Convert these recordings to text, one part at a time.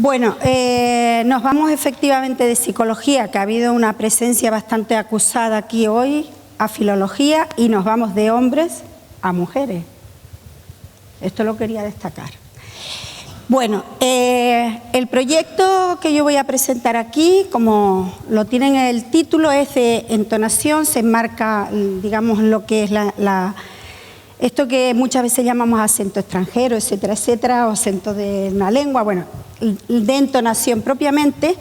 Bueno, nos vamos efectivamente de psicología, que ha habido una presencia bastante acusada aquí hoy, a filología, y nos vamos de hombres a mujeres. Esto lo quería destacar. Bueno, el proyecto que yo voy a presentar aquí, como lo tienen en el título, es de entonación, se enmarca, digamos, lo que es esto que muchas veces llamamos acento extranjero, etcétera, etcétera, o acento de una lengua, bueno, de entonación propiamente,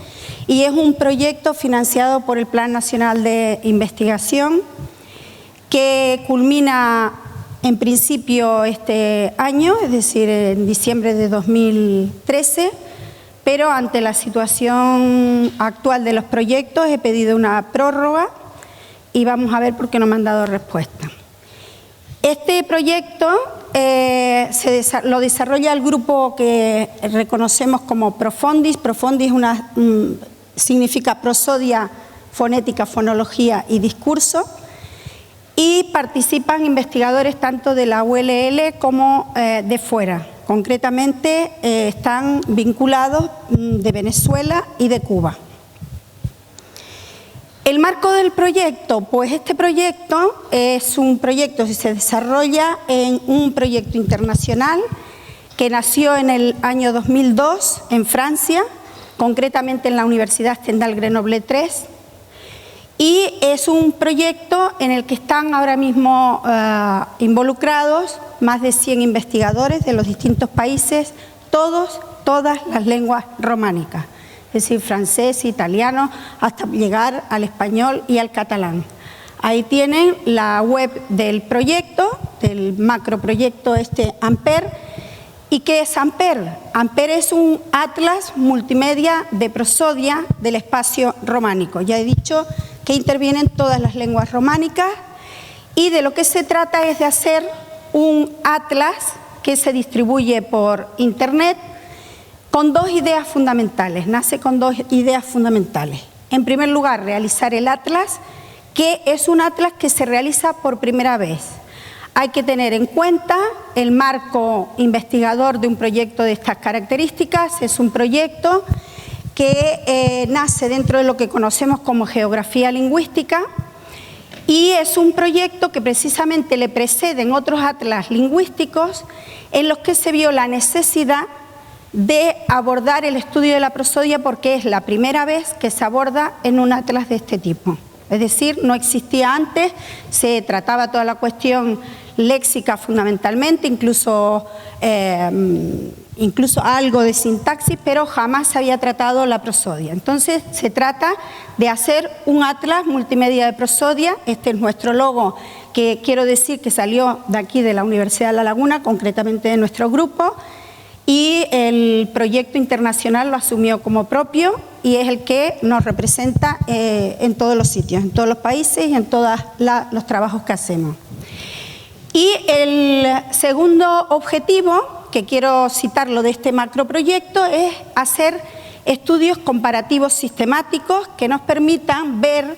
y es un proyecto financiado por el Plan Nacional de Investigación que culmina en principio este año, es decir, en diciembre de 2013, pero ante la situación actual de los proyectos he pedido una prórroga y vamos a ver por qué no me han dado respuesta. Este proyecto lo desarrolla el grupo que reconocemos como Profondis. Profondis significa prosodia, fonética, fonología y discurso. Y participan investigadores tanto de la ULL como de fuera. Concretamente están vinculados de Venezuela y de Cuba. El marco del proyecto, pues este proyecto es un proyecto que se desarrolla en un proyecto internacional que nació en el año 2002 en Francia, concretamente en la Universidad Stendhal Grenoble 3, y es un proyecto en el que están ahora mismo involucrados más de 100 investigadores de los distintos países, todas las lenguas románicas. Es decir, francés, italiano, hasta llegar al español y al catalán. Ahí tienen la web del proyecto, del macroproyecto Ampere. ¿Y qué es Ampere? Ampere es un atlas multimedia de prosodia del espacio románico. Ya he dicho que intervienen todas las lenguas románicas y de lo que se trata es de hacer un atlas que se distribuye por Internet con dos ideas fundamentales, nace con dos ideas fundamentales. En primer lugar, realizar el atlas, que es un atlas que se realiza por primera vez. Hay que tener en cuenta el marco investigador de un proyecto de estas características. Es un proyecto que nace dentro de lo que conocemos como geografía lingüística y es un proyecto que precisamente le preceden otros atlas lingüísticos en los que se vio la necesidad de abordar el estudio de la prosodia porque es la primera vez que se aborda en un atlas de este tipo. Es decir, no existía antes, se trataba toda la cuestión léxica fundamentalmente, incluso algo de sintaxis, pero jamás se había tratado la prosodia. Entonces, se trata de hacer un atlas multimedia de prosodia. Este es nuestro logo, que quiero decir que salió de aquí, de la Universidad de La Laguna, concretamente de nuestro grupo, y el proyecto internacional lo asumió como propio y es el que nos representa en todos los sitios, en todos los países y en todos los trabajos que hacemos. Y el segundo objetivo, que quiero citarlo de este macroproyecto, es hacer estudios comparativos sistemáticos que nos permitan ver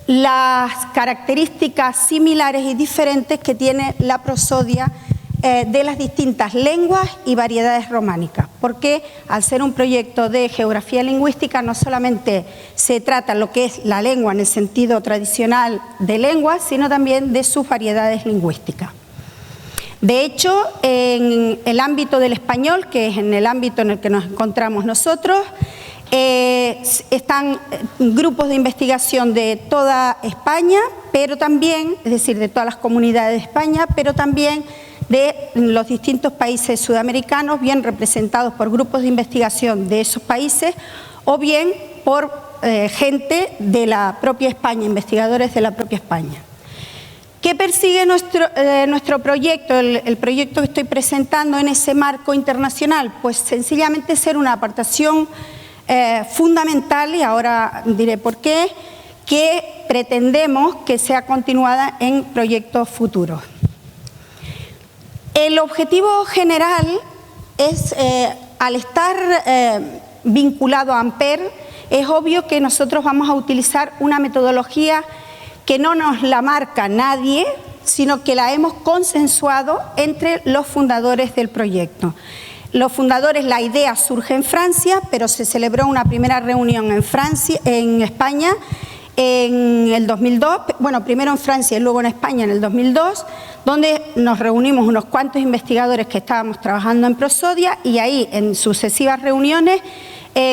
las características similares y diferentes que tiene la prosodia de las distintas lenguas y variedades románicas, porque al ser un proyecto de geografía lingüística no solamente se trata lo que es la lengua en el sentido tradicional de lengua, sino también de sus variedades lingüísticas. De hecho, en el ámbito del español, que es en el ámbito en el que nos encontramos nosotros, están grupos de investigación de toda España, pero también, es decir, de todas las comunidades de España, pero también de los distintos países sudamericanos, bien representados por grupos de investigación de esos países o bien por gente de la propia España, investigadores de la propia España. ¿Qué persigue nuestro proyecto, el proyecto que estoy presentando en ese marco internacional? Pues sencillamente ser una aportación fundamental, y ahora diré por qué, que pretendemos que sea continuada en proyectos futuros. El objetivo general es, al estar vinculado a Ampere, es obvio que nosotros vamos a utilizar una metodología que no nos la marca nadie, sino que la hemos consensuado entre los fundadores del proyecto. Los fundadores, la idea surge en Francia, pero se celebró una primera reunión en España en el 2002, bueno, primero en Francia y luego en España en el 2002, donde nos reunimos unos cuantos investigadores que estábamos trabajando en Prosodia y ahí en sucesivas reuniones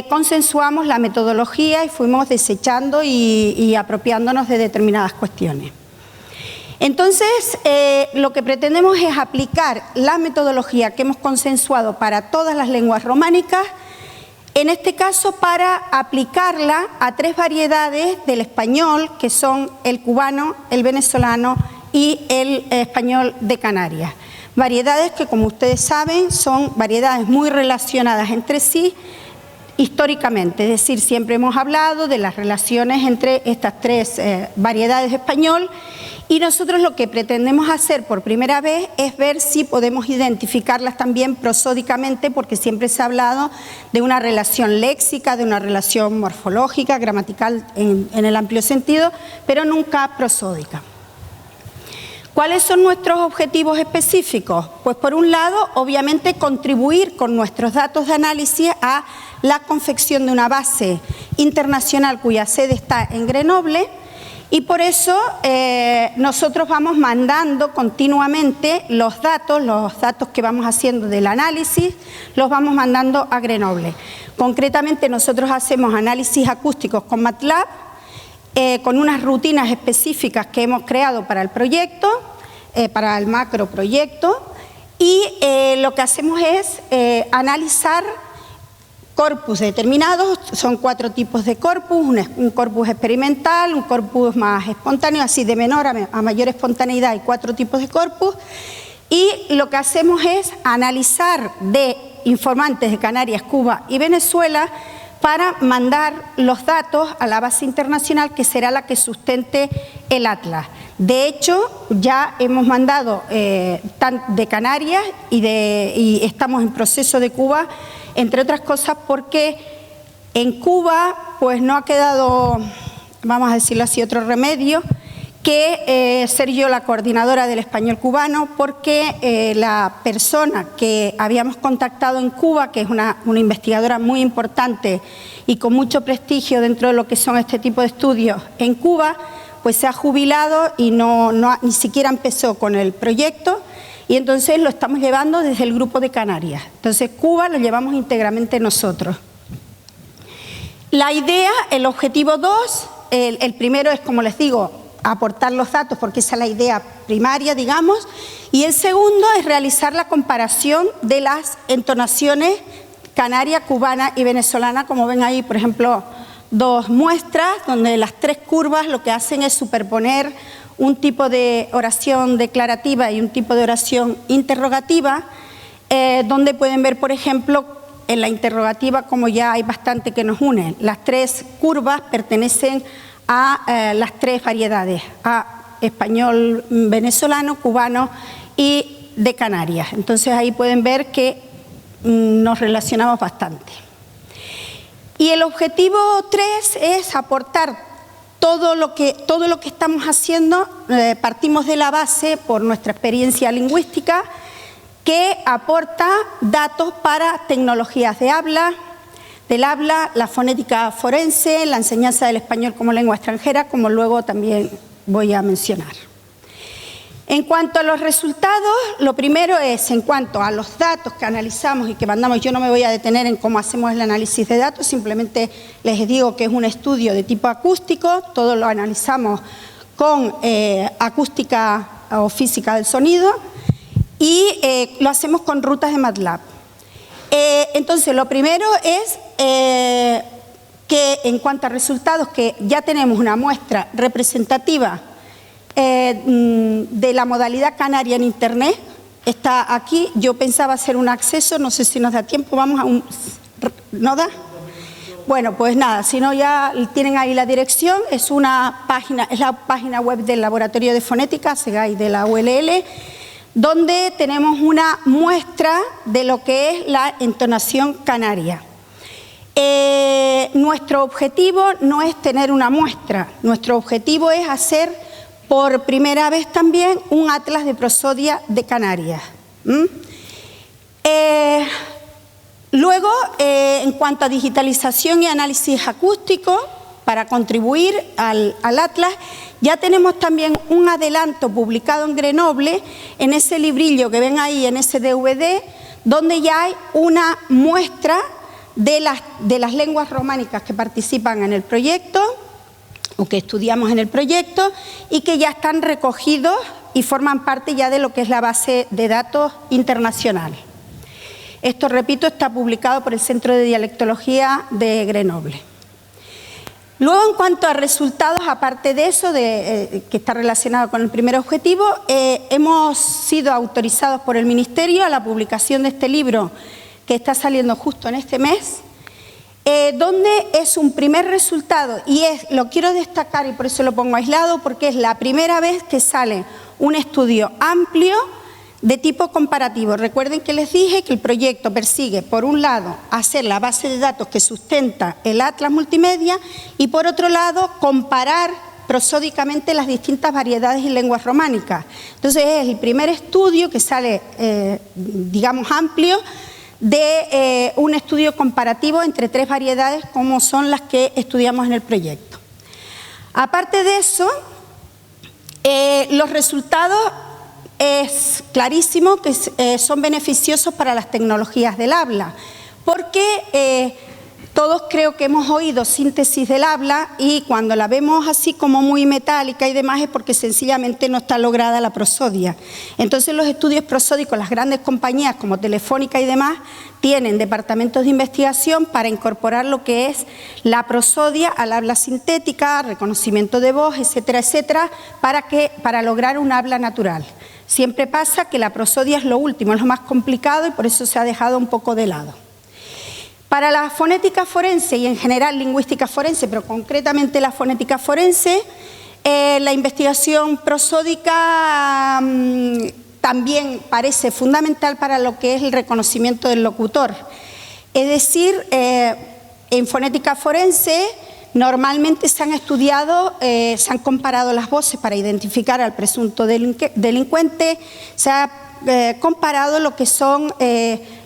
consensuamos la metodología y fuimos desechando y apropiándonos de determinadas cuestiones. Entonces, lo que pretendemos es aplicar la metodología que hemos consensuado para todas las lenguas románicas, en este caso para aplicarla a 3 variedades del español, que son el cubano, el venezolano y el español de Canarias. Variedades que, como ustedes saben, son variedades muy relacionadas entre sí históricamente, es decir, siempre hemos hablado de las relaciones entre estas 3 variedades de español. Y nosotros lo que pretendemos hacer por primera vez es ver si podemos identificarlas también prosódicamente, porque siempre se ha hablado de una relación léxica, de una relación morfológica, gramatical en el amplio sentido, pero nunca prosódica. ¿Cuáles son nuestros objetivos específicos? Pues por un lado, obviamente, contribuir con nuestros datos de análisis a la confección de una base internacional cuya sede está en Grenoble. Y por eso nosotros vamos mandando continuamente los datos que vamos haciendo del análisis, los vamos mandando a Grenoble. Concretamente nosotros hacemos análisis acústicos con MATLAB, con unas rutinas específicas que hemos creado para el proyecto, para el macroproyecto, y lo que hacemos es analizar corpus determinados. Son 4 tipos de corpus, un corpus experimental, un corpus más espontáneo, así de menor a mayor espontaneidad hay 4 tipos de corpus, y lo que hacemos es analizar de informantes de Canarias, Cuba y Venezuela para mandar los datos a la base internacional que será la que sustente el atlas. De hecho, ya hemos mandado de Canarias y estamos en proceso de Cuba, entre otras cosas porque en Cuba pues no ha quedado, vamos a decirlo así, otro remedio que ser yo la coordinadora del español cubano, porque la persona que habíamos contactado en Cuba, que es una investigadora muy importante y con mucho prestigio dentro de lo que son este tipo de estudios en Cuba, pues se ha jubilado y ni siquiera empezó con el proyecto. Y entonces lo estamos llevando desde el grupo de Canarias. Entonces Cuba lo llevamos íntegramente nosotros. La idea, el objetivo 2, el primero es, como les digo, aportar los datos, porque esa es la idea primaria, digamos, y el segundo es realizar la comparación de las entonaciones canaria, cubana y venezolana. Como ven ahí, por ejemplo, 2 muestras donde las 3 curvas lo que hacen es superponer un tipo de oración declarativa y un tipo de oración interrogativa, donde pueden ver, por ejemplo, en la interrogativa, como ya hay bastante que nos une. Las 3 curvas pertenecen a las 3 variedades, a español venezolano, cubano y de Canarias. Entonces ahí pueden ver que nos relacionamos bastante. Y el objetivo 3 es aportar todo lo que estamos haciendo. Partimos de la base por nuestra experiencia lingüística, que aporta datos para tecnologías del habla, la fonética forense, la enseñanza del español como lengua extranjera, como luego también voy a mencionar. En cuanto a los resultados, lo primero es, en cuanto a los datos que analizamos y que mandamos, yo no me voy a detener en cómo hacemos el análisis de datos, simplemente les digo que es un estudio de tipo acústico, todo lo analizamos con acústica o física del sonido y lo hacemos con rutas de MATLAB. Entonces, lo primero es que en cuanto a resultados, que ya tenemos una muestra representativa de la modalidad canaria en Internet, está aquí. Yo pensaba hacer un acceso, no sé si nos da tiempo, vamos a un... ¿No da? Bueno, pues nada, si no ya tienen ahí la dirección, es la página web del Laboratorio de Fonética, SEGAI, de la ULL, donde tenemos una muestra de lo que es la entonación canaria. Nuestro objetivo no es tener una muestra, nuestro objetivo es hacer por primera vez también un atlas de prosodia de Canarias. Luego, en cuanto a digitalización y análisis acústico, para contribuir al Atlas, ya tenemos también un adelanto publicado en Grenoble, en ese librillo que ven ahí, en ese DVD, donde ya hay una muestra de las lenguas románicas que participan en el proyecto, o que estudiamos en el proyecto, y que ya están recogidos y forman parte ya de lo que es la base de datos internacional. Esto, repito, está publicado por el Centro de Dialectología de Grenoble. Luego, en cuanto a resultados, aparte de eso, que está relacionado con el primer objetivo, hemos sido autorizados por el Ministerio a la publicación de este libro que está saliendo justo en este mes, donde es un primer resultado, y lo quiero destacar y por eso lo pongo aislado, porque es la primera vez que sale un estudio amplio de tipo comparativo. Recuerden que les dije que el proyecto persigue, por un lado, hacer la base de datos que sustenta el Atlas Multimedia y, por otro lado, comparar prosódicamente las distintas variedades y lenguas románicas. Entonces, es el primer estudio que sale, digamos, amplio, de un estudio comparativo entre 3 variedades como son las que estudiamos en el proyecto. Aparte de eso, los resultados es clarísimo que son beneficiosos para las tecnologías del habla, porque todos creo que hemos oído síntesis del habla y cuando la vemos así como muy metálica y demás es porque sencillamente no está lograda la prosodia. Entonces los estudios prosódicos, las grandes compañías como Telefónica y demás, tienen departamentos de investigación para incorporar lo que es la prosodia al habla sintética, reconocimiento de voz, etcétera, etcétera, para lograr un habla natural. Siempre pasa que la prosodia es lo último, es lo más complicado y por eso se ha dejado un poco de lado. Para la fonética forense y en general lingüística forense, pero concretamente la fonética forense, la investigación prosódica también parece fundamental para lo que es el reconocimiento del locutor. Es decir, en fonética forense normalmente se han estudiado, se han comparado las voces para identificar al presunto delincuente, se ha comparado lo que son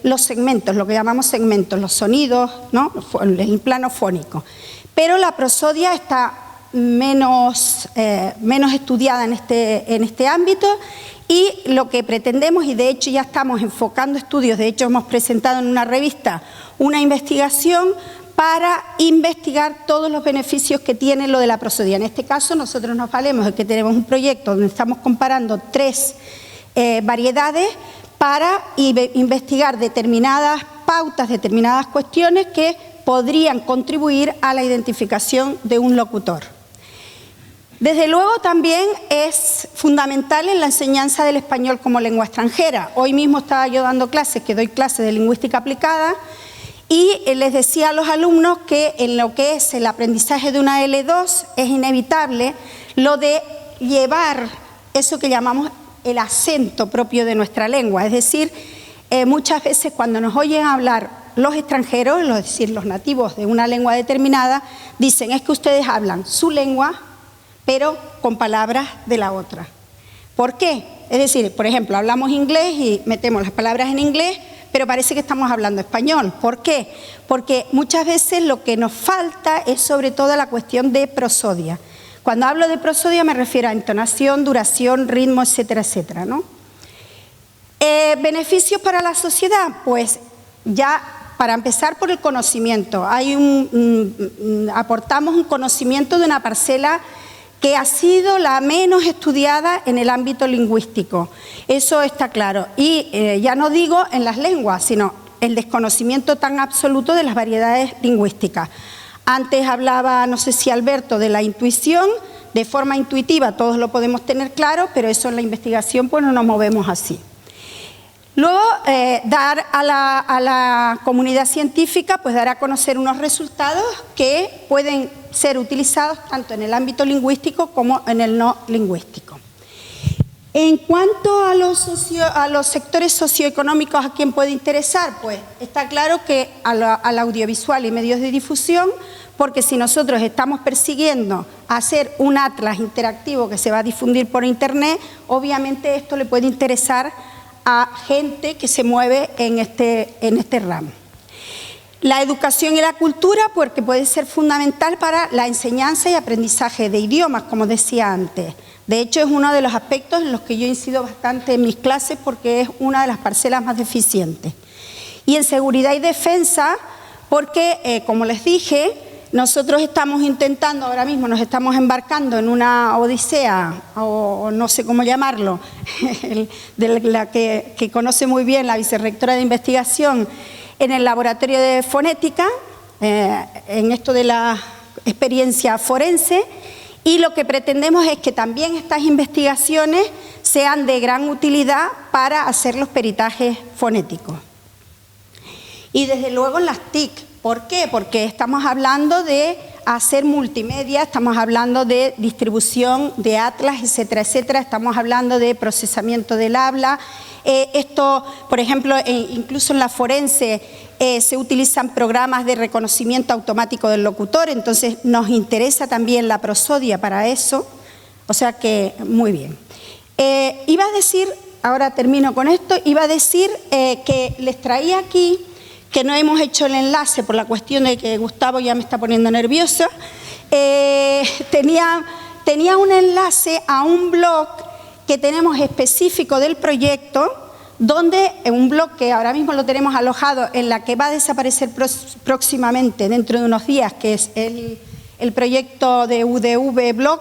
los segmentos, lo que llamamos segmentos, los sonidos, ¿no? El plano fónico. Pero la prosodia está menos estudiada en este ámbito y lo que pretendemos, y de hecho ya estamos enfocando estudios, de hecho hemos presentado en una revista una investigación para investigar todos los beneficios que tiene lo de la prosodia. En este caso nosotros nos valemos de que tenemos un proyecto donde estamos comparando 3 variedades para investigar determinadas pautas, determinadas cuestiones que podrían contribuir a la identificación de un locutor. Desde luego también es fundamental en la enseñanza del español como lengua extranjera. Hoy mismo estaba yo dando clases, que doy clases de lingüística aplicada, y les decía a los alumnos que en lo que es el aprendizaje de una L2 es inevitable lo de llevar eso que llamamos el acento propio de nuestra lengua. Es decir, muchas veces cuando nos oyen hablar los extranjeros, es decir, los nativos de una lengua determinada, dicen es que ustedes hablan su lengua, pero con palabras de la otra. ¿Por qué? Es decir, por ejemplo, hablamos inglés y metemos las palabras en inglés, pero parece que estamos hablando español. ¿Por qué? Porque muchas veces lo que nos falta es sobre todo la cuestión de prosodia. Cuando hablo de prosodia me refiero a entonación, duración, ritmo, etcétera, etcétera, ¿no? ¿Beneficios para la sociedad? Pues ya para empezar por el conocimiento. Aportamos un conocimiento de una parcela que ha sido la menos estudiada en el ámbito lingüístico. Eso está claro. Y ya no digo en las lenguas, sino el desconocimiento tan absoluto de las variedades lingüísticas. Antes hablaba, no sé si Alberto, de la intuición. De forma intuitiva todos lo podemos tener claro, pero eso en la investigación pues no nos movemos así. Luego, dar a la comunidad científica, pues dar a conocer unos resultados que pueden ser utilizados tanto en el ámbito lingüístico como en el no lingüístico. En cuanto a los sectores socioeconómicos a quién puede interesar, pues está claro que al audiovisual y medios de difusión, porque si nosotros estamos persiguiendo hacer un atlas interactivo que se va a difundir por internet, obviamente esto le puede interesar a gente que se mueve en este ramo. La educación y la cultura, porque puede ser fundamental para la enseñanza y aprendizaje de idiomas, como decía antes. De hecho, es uno de los aspectos en los que yo incido bastante en mis clases porque es una de las parcelas más deficientes. Y en seguridad y defensa, porque, como les dije, nosotros estamos intentando, ahora mismo nos estamos embarcando en una odisea, o no sé cómo llamarlo, de la que conoce muy bien la vicerrectora de investigación en el laboratorio de fonética, en esto de la experiencia forense, y lo que pretendemos es que también estas investigaciones sean de gran utilidad para hacer los peritajes fonéticos. Y desde luego en las TIC. ¿Por qué? Porque estamos hablando de hacer multimedia, estamos hablando de distribución de atlas, etcétera, etcétera, estamos hablando de procesamiento del habla. Esto, por ejemplo, incluso en la forense se utilizan programas de reconocimiento automático del locutor, entonces nos interesa también la prosodia para eso, o sea que muy bien. Iba a decir, ahora termino con esto, iba a decir que les traía aquí, que no hemos hecho el enlace por la cuestión de que Gustavo ya me está poniendo nerviosa, tenía un enlace a un blog que tenemos específico del proyecto, donde un blog que ahora mismo lo tenemos alojado en la que va a desaparecer próximamente, dentro de unos días, que es el proyecto de UDV Blog,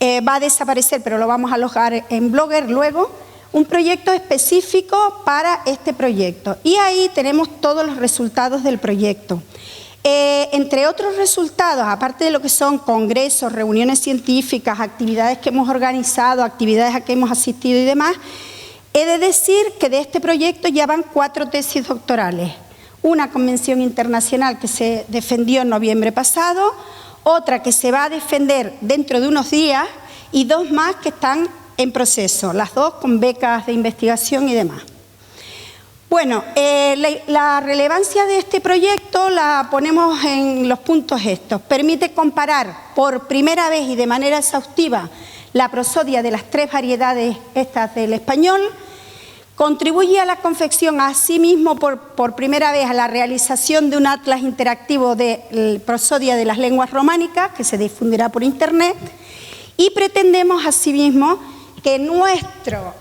va a desaparecer, pero lo vamos a alojar en Blogger luego, un proyecto específico para este proyecto. Y ahí tenemos todos los resultados del proyecto. Entre otros resultados, aparte de lo que son congresos, reuniones científicas, actividades que hemos organizado, actividades a que hemos asistido y demás, he de decir que de este proyecto ya van 4 tesis doctorales. Una convención internacional que se defendió en noviembre pasado, otra que se va a defender dentro de unos días y 2 más que están en proceso, las 2 con becas de investigación y demás. Bueno, la relevancia de este proyecto la ponemos en los puntos estos. Permite comparar por primera vez y de manera exhaustiva la prosodia de las 3 variedades estas del español. Contribuye a la confección, asimismo, por primera vez, a la realización de un atlas interactivo de prosodia de las lenguas románicas, que se difundirá por Internet, y pretendemos, asimismo, que nuestro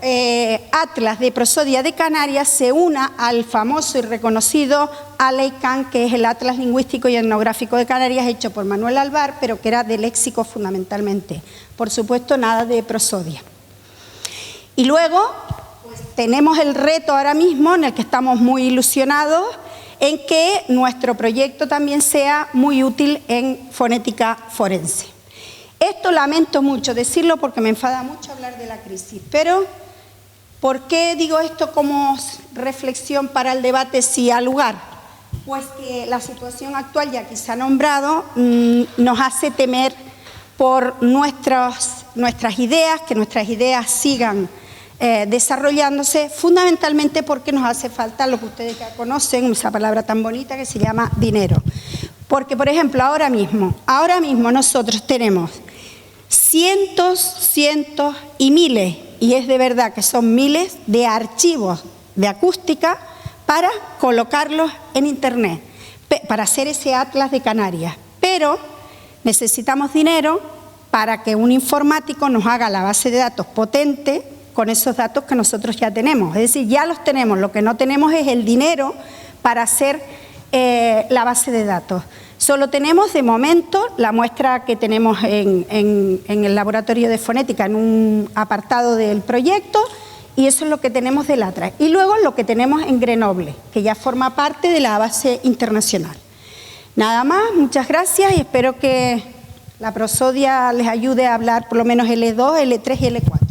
atlas de prosodia de Canarias se una al famoso y reconocido ALEICAN, que es el Atlas Lingüístico y Etnográfico de Canarias, hecho por Manuel Alvar, pero que era de léxico fundamentalmente. Por supuesto, nada de prosodia. Y luego pues, tenemos el reto ahora mismo, en el que estamos muy ilusionados, en que nuestro proyecto también sea muy útil en fonética forense. Esto lamento mucho decirlo porque me enfada mucho hablar de la crisis, pero ¿por qué digo esto como reflexión para el debate si ha lugar? Pues que la situación actual, ya que se ha nombrado, nos hace temer por nuestras ideas, que nuestras ideas sigan desarrollándose, fundamentalmente porque nos hace falta lo que ustedes ya conocen, esa palabra tan bonita que se llama dinero. Porque, por ejemplo, ahora mismo nosotros tenemos cientos y miles, y es de verdad que son miles de archivos de acústica para colocarlos en Internet, para hacer ese atlas de Canarias. Pero necesitamos dinero para que un informático nos haga la base de datos potente con esos datos que nosotros ya tenemos. Es decir, ya los tenemos, lo que no tenemos es el dinero para hacer la base de datos. Solo tenemos de momento la muestra que tenemos en el laboratorio de fonética, en un apartado del proyecto, y eso es lo que tenemos del atlas. Y luego lo que tenemos en Grenoble, que ya forma parte de la base internacional. Nada más, muchas gracias y espero que la prosodia les ayude a hablar por lo menos L2, L3 y L4.